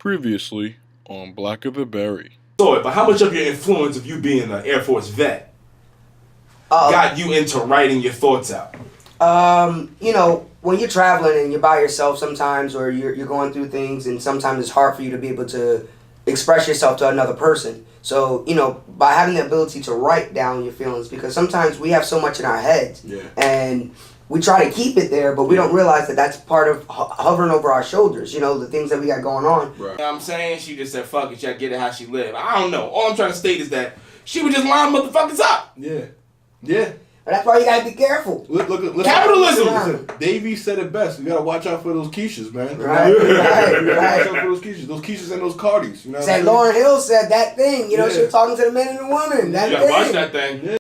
Previously on Black of the Berry. But how much of your influence of you being an Air Force vet got you into writing your thoughts out? When you're traveling and you're by yourself sometimes, or you're going through things, and sometimes it's hard for you to be able to express yourself to another person. So, by having the ability to write down your feelings, because sometimes we have so much in our heads, and we try to keep it there, but we don't realize that that's part of hovering over our shoulders, the things that we got going on. Right. You know what I'm saying? She just said, fuck it, y'all get it how she live. I don't know. All I'm trying to state is that she was just lining motherfuckers up. Yeah. Yeah. But that's why you gotta be careful. Look, Capitalism! Listen, Davey said it best. We gotta watch out for those quiches, man. Right. Watch out for those quiches. Those quiches and those Cardis. You know what I mean? Lauryn Hill said that thing, she was talking to the men and the woman. That you gotta watch that thing. Yeah.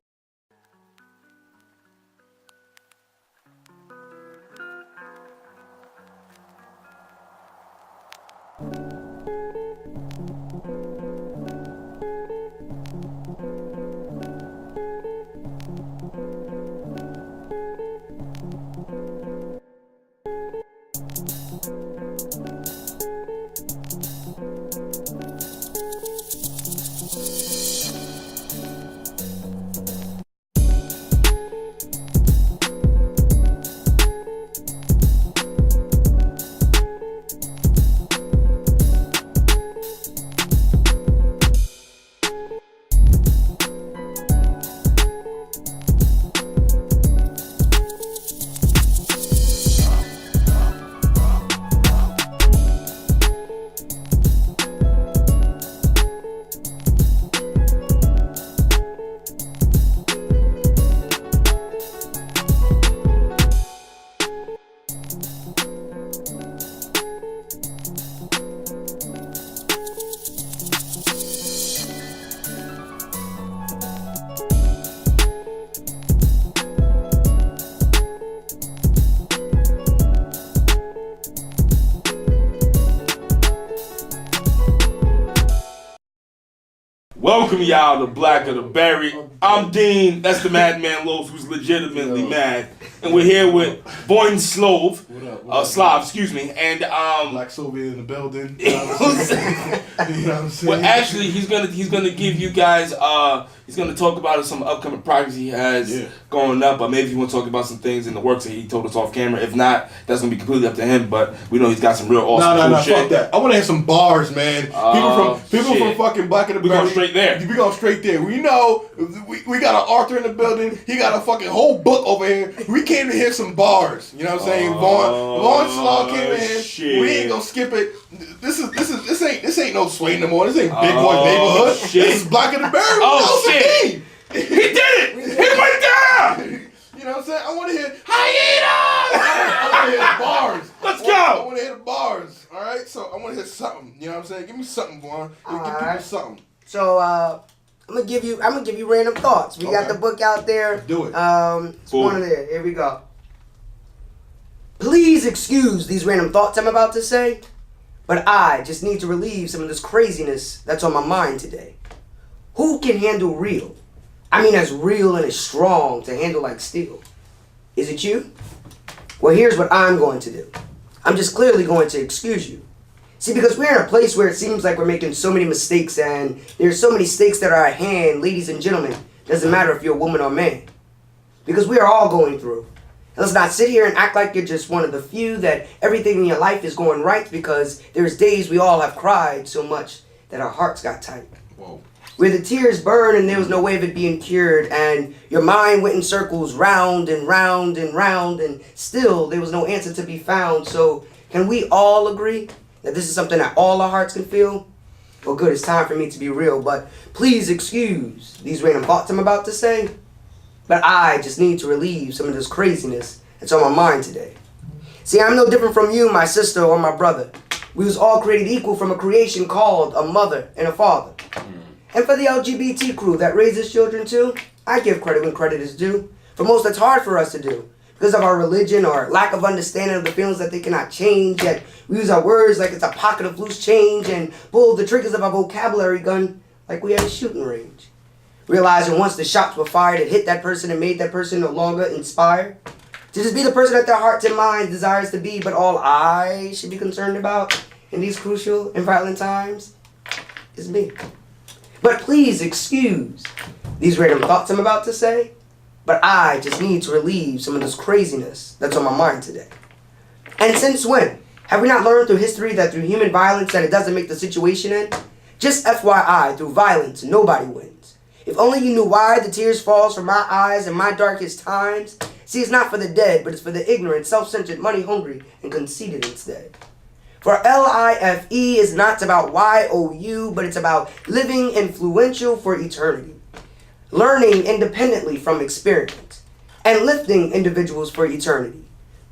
Welcome y'all to Black of the Berry. I'm Dean, that's the Madman Loaf who's legitimately mad. And we're here with Boyne Slove. Slav, excuse me. And Black Soviet in the building. You know what I'm saying? Well, actually, he's gonna give you guys he's gonna talk about some upcoming projects he has going up, but maybe he want to talk about some things in the works that he told us off camera. If not, that's gonna be completely up to him. But we know he's got some real awesome cool shit. Fuck that. I want to hear some bars, man. People from fucking Black of the Berry. We going straight there. We going straight there. We know we got an Arthur in the building. He got a fucking whole book over here. We came to hear some bars. You know what I'm saying? Vaughn Slaw came in here. Shit. We ain't gonna skip it. This ain't no Sway no more. This ain't Big Boy Neighborhood. Shit. This is Black of the Berry. Oh shit! He did it! He went down! You know what I'm saying? I want to hear hyenas. I want to hear the bars. Let's go! I want to hear the bars. All right. So I want to hear something. You know what I'm saying? Give me something, Vaughn. Give people something. So I'm gonna give you random thoughts. We got the book out there. Do it. It's one of there. Here we go. Please excuse these random thoughts I'm about to say, but I just need to relieve some of this craziness that's on my mind today. Who can handle real? I mean as real and as strong to handle like steel. Is it you? Well, here's what I'm going to do. I'm just clearly going to excuse you. See, because we're in a place where it seems like we're making so many mistakes and there's so many stakes that are at hand, ladies and gentlemen. Doesn't matter if you're a woman or man. Because we are all going through. And let's not sit here and act like you're just one of the few that everything in your life is going right, because there's days we all have cried so much that our hearts got tight. Whoa. Where the tears burned and there was no way of it being cured, and your mind went in circles round and round and round, and still there was no answer to be found. So can we all agree that this is something that all our hearts can feel? Well, good, it's time for me to be real, but please excuse these random thoughts I'm about to say, but I just need to relieve some of this craziness that's on my mind today. See, I'm no different from you, my sister, or my brother. We was all created equal from a creation called a mother and a father. And for the LGBT crew that raises children too, I give credit when credit is due. For most, that's hard for us to do because of our religion or lack of understanding of the feelings that they cannot change. Yet we use our words like it's a pocket of loose change and pull the triggers of our vocabulary gun like we had a shooting range. Realizing once the shots were fired, it hit that person and made that person no longer inspired to just be the person that their hearts and minds desires to be, but all I should be concerned about in these crucial and violent times is me. But please excuse these random thoughts I'm about to say, but I just need to relieve some of this craziness that's on my mind today. And since when? Have we not learned through history that through human violence that it doesn't make the situation end? Just FYI, through violence, nobody wins. If only you knew why the tears falls from my eyes in my darkest times. See, it's not for the dead, but it's for the ignorant, self-centered, money-hungry, and conceited instead. For LIFE is not about YOU, but it's about living influential for eternity. Learning independently from experience. And lifting individuals for eternity.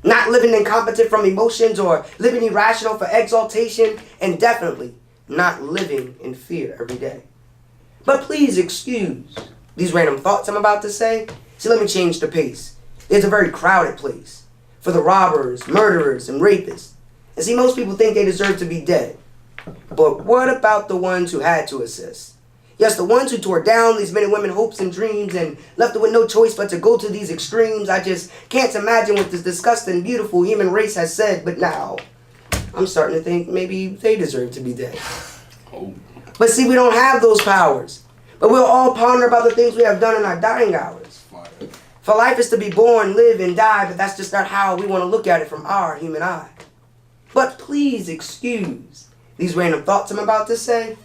Not living incompetent from emotions or living irrational for exaltation. And definitely not living in fear every day. But please excuse these random thoughts I'm about to say. See, let me change the pace. It's a very crowded place for the robbers, murderers, and rapists. And see, most people think they deserve to be dead. But what about the ones who had to assist? Yes, the ones who tore down these men and women's hopes and dreams and left them with no choice but to go to these extremes. I just can't imagine what this disgusting, beautiful human race has said. But now, I'm starting to think maybe they deserve to be dead. Oh. But see, we don't have those powers. But we'll all ponder about the things we have done in our dying hours. For life is to be born, live, and die, but that's just not how we want to look at it from our human eye. But please excuse these random thoughts I'm about to say,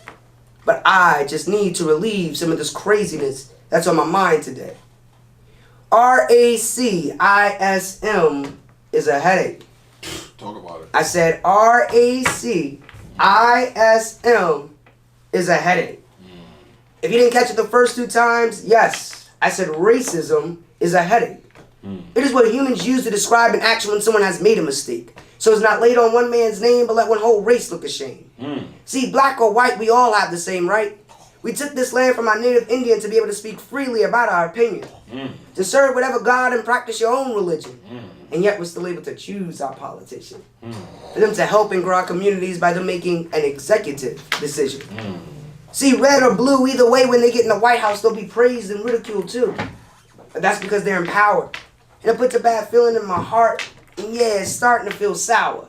but I just need to relieve some of this craziness that's on my mind today. RACISM is a headache. Talk about it. I said RACISM is a headache. If you didn't catch it the first two times, yes, I said racism is a headache. It is what humans use to describe an action when someone has made a mistake. So it's not laid on one man's name, but let one whole race look ashamed. See, black or white, we all have the same right. We took this land from our native Indian to be able to speak freely about our opinion. To serve whatever God and practice your own religion. And yet we're still able to choose our politician. For them to help and grow our communities by them making an executive decision. See, red or blue, either way, when they get in the White House, they'll be praised and ridiculed too. But that's because they're in power. And it puts a bad feeling in my heart. And yeah, it's starting to feel sour.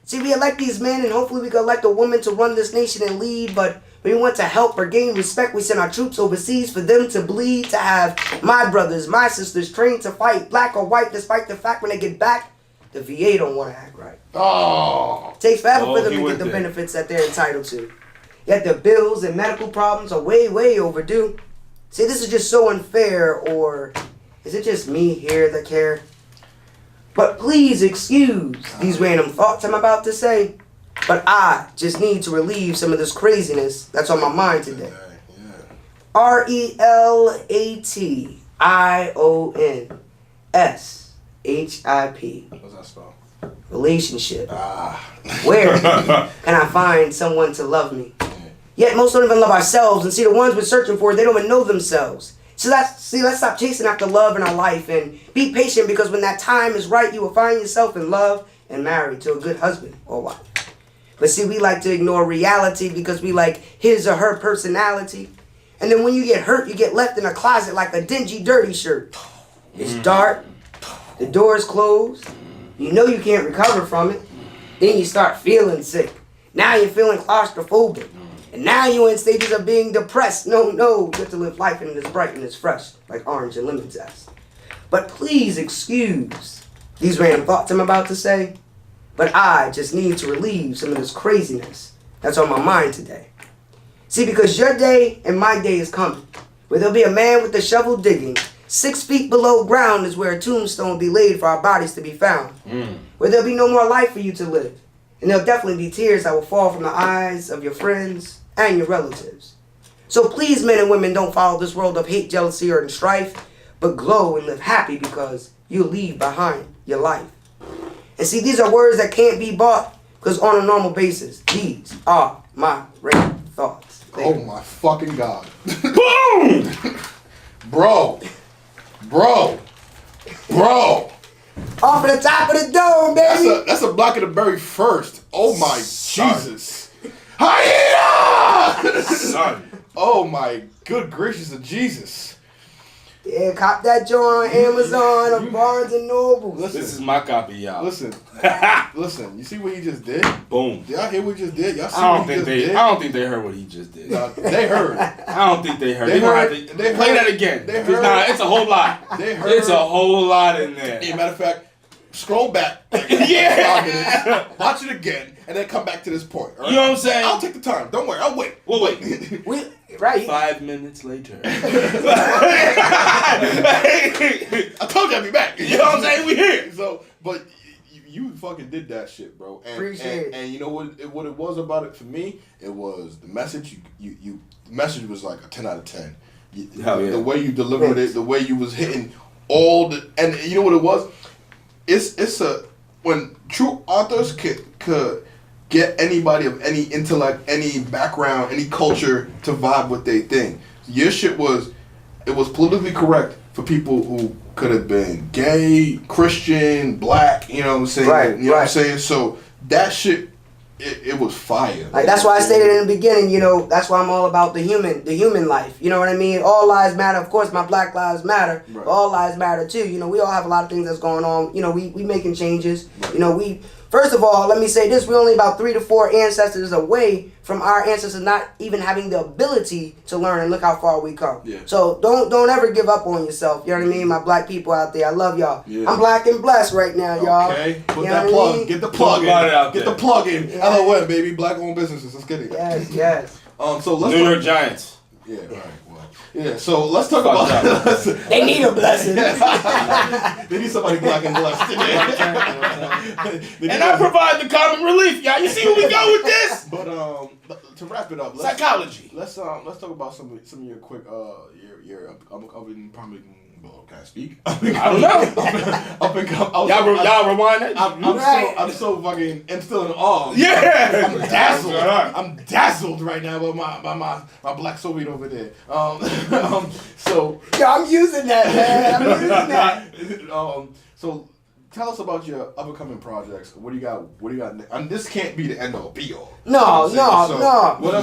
See, we elect these men, and hopefully we can elect a woman to run this nation and lead. But when we want to help or gain respect, we send our troops overseas for them to bleed, to have my brothers, my sisters trained to fight, black or white, despite the fact when they get back, the VA don't want to act right. Oh. It takes forever for them he to get went the there. benefits that they're entitled to. Yet their bills and medical problems are way, way overdue. See, this is just so unfair, or is it just me here that care? But please excuse these random thoughts I'm about to say, but I just need to relieve some of this craziness that's on my mind today. RELATIONSHIP. What's that spell? Relationship. Where can I find someone to love me? Yet most don't even love ourselves, and see, the ones we're searching for, they don't even know themselves. So let's stop chasing after love in our life and be patient, because when that time is right, you will find yourself in love and married to a good husband or wife. But see, we like to ignore reality because we like his or her personality. And then when you get hurt, you get left in a closet like a dingy, dirty shirt. It's dark, the door is closed, you know you can't recover from it. Then you start feeling sick. Now you're feeling claustrophobic. And now you're in stages of being depressed. No, you have to live life in this bright and it's fresh, like orange and lemon zest. But please excuse these random thoughts I'm about to say, but I just need to relieve some of this craziness that's on my mind today. See, because your day and my day is coming, where there'll be a man with a shovel digging. 6 feet below ground is where a tombstone will be laid for our bodies to be found. Where there'll be no more life for you to live. And there'll definitely be tears that will fall from the eyes of your friends and your relatives. So please, men and women, don't follow this world of hate, jealousy, or strife, but glow and live happy because you'll leave behind your life. And see, these are words that can't be bought, because on a normal basis, these are my random thoughts. Oh my fucking God. Boom! Bro. Off of the top of the dome, baby! That's a Black of the Berry first. Oh my Jesus. Hyena! Son. Oh my good gracious of Jesus. Yeah, cop that joint on Amazon or Barnes and Noble. Listen, This is my copy, y'all. listen. You see what he just did? Boom. Did y'all hear what he just did? Y'all see I what don't he think just they. did? I don't think they heard what he just did. Nah, they heard. I don't think they heard. They They gonna heard- have to they play heard- that again. they 'Cause, heard- nah, it's a whole lot. They heard. It's a whole lot in there. As a matter of fact, scroll back. Yeah. Watch it again, and then come back to this point. all right? You know what I'm saying? I'll take the time. Don't worry. I'll wait. We'll wait. Right. 5 minutes later. I told you I'd be back. You know what I'm saying? We here. So, but you fucking did that shit, bro. And, Appreciate it. And you know what it was about it for me? It was the message. The message was like a 10 out of 10. Hell yeah. The way you delivered it, the way you was hitting all the, and you know what it was? It's a, when true authors could get anybody of any intellect, any background, any culture to vibe with their thing. Your shit was, it was politically correct for people who could have been gay, Christian, black, you know what I'm saying? Right, you know what I'm right. saying? So that shit, it was fire. Like that's why I stated in the beginning, you know, that's why I'm all about the human life. You know what I mean? All lives matter. Of course, my Black lives matter. Right. But all lives matter too. You know, we all have a lot of things that's going on. You know, we making changes. Right. You know, first of all, let me say this: we're only about 3 to 4 ancestors away from our ancestors not even having the ability to learn. And look how far we come. Yeah. So don't ever give up on yourself. You know what I mean? My Black people out there, I love y'all. Yeah. I'm Black and blessed right now, y'all. Okay, put You know that what I plug. mean? Get the plug in. Talk about it out Get there. the plug in. Yeah. LOL, baby. Black-owned businesses. Let's get it. Yes, yes. So let's New talk- York Giants. Yeah, right. Well, yeah. So let's talk Fuck about. that. They need a blessing. They need somebody black and blessed. And I provide the common relief, y'all. You see where we go with this? But to wrap it up, Psychology. Let's talk about some of your quick your upcoming probably. Well, can I speak? I don't know. Y'all rewind that? I'm so fucking I'm still in awe. Yeah. I'm dazzled. Alright. I'm dazzled right now by my black Soviet over there. So Yo, I'm using that, man. I'm using that. so tell us about your up and coming projects. What do you got? And this can't be the end all be all. No. What else what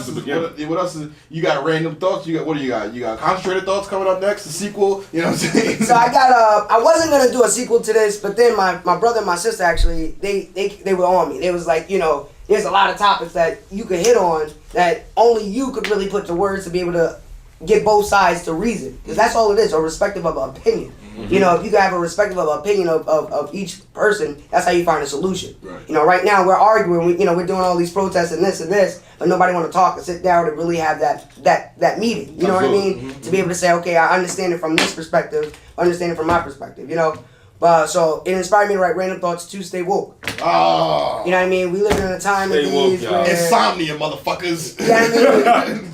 else is you got? Random thoughts. You got You got concentrated thoughts coming up next. The sequel. You know what I'm saying? So I got I wasn't gonna do a sequel to this, but then my brother and my sister actually they were on me. They was like, you know, there's a lot of topics that you could hit on that only you could really put to words to be able to get both sides to reason, because that's all it is, a respective of opinion. Mm-hmm. You know, if you can have a respective of opinion of each person, that's how you find a solution. Right. You know, right now we're arguing, we're doing all these protests and this, but nobody want to talk and sit down and really have that meeting. You know what I mean? Absolutely. Mm-hmm. To be able to say, okay, I understand it from this perspective, understand it from my perspective. You know, but so it inspired me to write Random Thoughts to stay woke. Oh, You know what I mean? We live in a time of Stay woke, these y'all. where insomnia, motherfuckers. you know what I mean?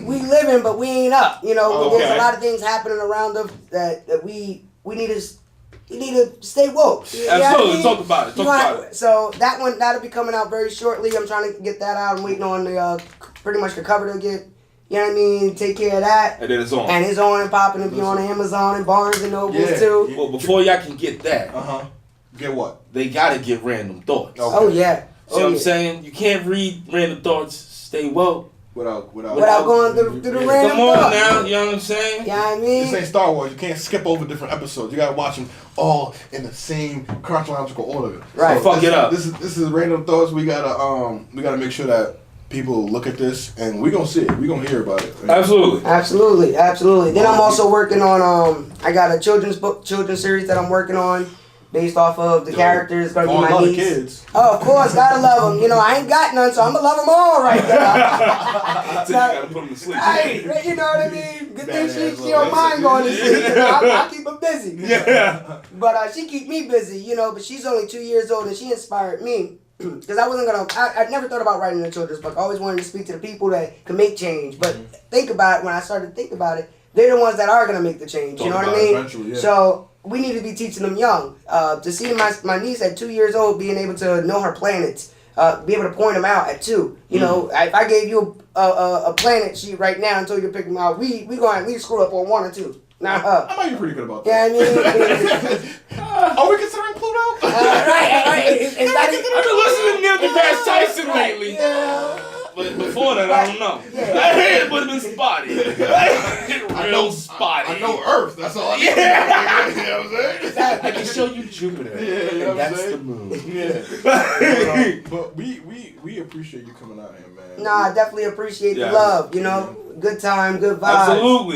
We living, but we ain't up. You know, Okay. there's a lot of things happening around us that we need to stay woke. You know what I Absolutely. mean? Talk about it. You know, so that'll be coming out very shortly. I'm trying to get that out. I'm waiting on the pretty much the cover to get. You know what I mean? Take care of that. And then it's on. And it's on and popping and be on Amazon and Barnes and Nobles Yeah. too. Well, before y'all can get that, Get what? they gotta get Random Thoughts. Okay. Oh yeah. See what I'm yeah. saying? You can't read Random Thoughts, stay woke. Without Without going through the Yeah. random Come on thoughts. now, you know what I'm saying? Yeah, I mean. This ain't Star Wars. You can't skip over different episodes. You gotta watch them all in the same chronological order. Right. Fuck it up. This is Random Thoughts. We gotta make sure that people look at this and we gonna see it. We gonna hear about it. Absolutely. Absolutely. Then I'm also working on I got a children's series that I'm working on based off of the characters. It's gonna be Vaughn my love the niece. kids. Oh, of course, gotta love them. You know, I ain't got none, so I'm gonna love them all right now. So you gotta put them to sleep. Hey, you know what I mean? Good thing Badass she don't mind going to sleep. You know, I keep her busy. Yeah. But she keep me busy, you know. But she's only 2 years old, and she inspired me. Because I wasn't gonna. I never thought about writing a children's book. I always wanted to speak to the people that can make change. But think about it. When I started to think about it, they're the ones that are gonna make the change. You know what I mean? Eventually, yeah. So we need to be teaching them young. To see my niece at 2 years old being able to know her planets, be able to point them out at 2. You know, if I gave you a planet sheet right now and told you to pick them out, we screw up on 1 or 2. Not her. I might be pretty good about Yeah, that. I mean. Are we considering Pluto? Right. It's not even. I've been listening to Neil deGrasse Tyson lately. Yeah. but before that, I don't know. That head would have been spotty. Real spotty. I know Earth. That's all I know. Yeah. You know what I'm saying? I can show you Jupiter. Yeah, you know and what I'm that's saying? the moon. Yeah. But we appreciate you coming out here, man. Nah, I definitely appreciate Yeah. the love. You know, good time, good vibes.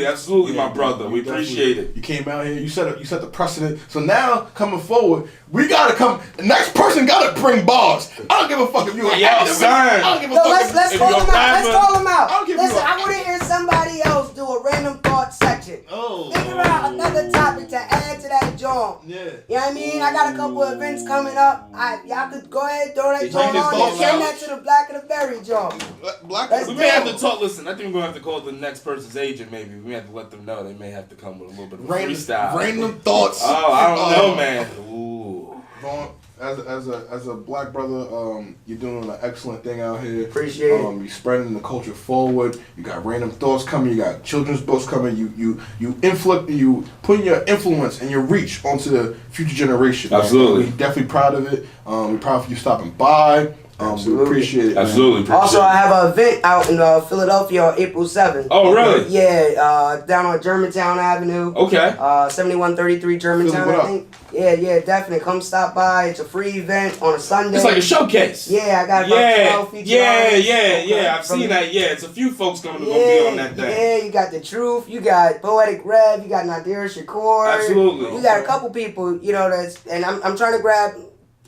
Absolutely, Yeah, my brother. you We definitely- appreciate it. You came out here. You set the precedent. So now coming forward, we gotta come. The next person gotta bring bars. I don't give a fuck if you. Yo, son. I don't give a Yo, fuck. let's if call you're him a out. Let's rapper- call him out. I don't give you Listen, a- I want to hear somebody else do a random thought section. Oh. Figure out another topic to add to that joint. Yeah. You know what I mean? I got a couple of events coming up. Y'all could go ahead, throw that Did joint you on just and thought send out? that to the Black of the Berry joint. Black. Let's We do may have it. to talk. Listen, I think we're gonna have to call the next person's agent. Maybe we may have to let them know they may have to come with a little bit of freestyle. Random thoughts. Oh, I don't know, man. Ooh. Vaughn, as a black brother, you're doing an excellent thing out here. Appreciate it. You're spreading the culture forward. You got random thoughts coming. You got children's books coming. You putting your influence and your reach onto the future generation. man. Absolutely. We're definitely proud of it. We're proud for you stopping by. We Absolutely. appreciate it. man. Absolutely. Appreciate Also, it. I have an event out in Philadelphia on April 7th. Oh, really? Yeah, down on Germantown Avenue. Okay. 7133 Germantown, Philly, what I think. Yeah, definitely. Come stop by. It's a free event on a Sunday. It's like a showcase. Yeah, I got about 12 featured artists. Yeah. I've From- seen that. Yeah, it's a few folks coming to go be on that thing. Yeah, you got The Truth, you got Poetic Rev, you got Nadira Shakur. Absolutely. You got a couple people, you know, and I'm trying to grab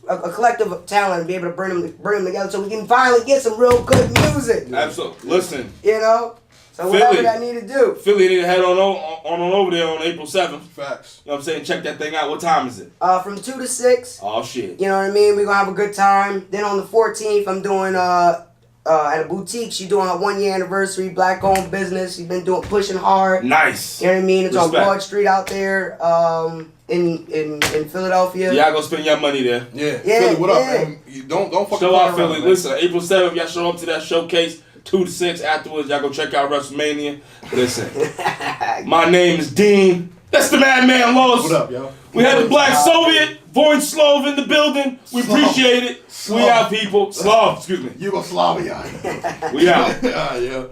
a collective of talent and be able to bring them together so we can finally get some real good music. Absolutely. Listen, You know? So whatever Philly. I need to do. Philly need to head on over there on April 7th. Facts. You know what I'm saying? Check that thing out. What time is it? From 2 to 6. Oh, shit. You know what I mean? We're gonna have a good time. Then on the 14th, I'm doing at a boutique. She's doing her 1 year anniversary, black owned business. She's been pushing hard. Nice. You know what I mean? It's Respect. on Broad Street out there, in Philadelphia. Y'all go spend your money there. Yeah. Yeah, Philly, what up, yeah. man? You don't fucking Show play out around, Philly. man. Listen, April 7th, y'all show up to that showcase. 2 to 6 afterwards. Y'all go check out WrestleMania. Listen, my name is Dean. That's the Madman Los. What up, yo? We had the Black Soviet, Voinslov in the building. We Slav. appreciate it. We Slav. out, people. Slav, excuse me. Yugoslavia. We out. Yeah.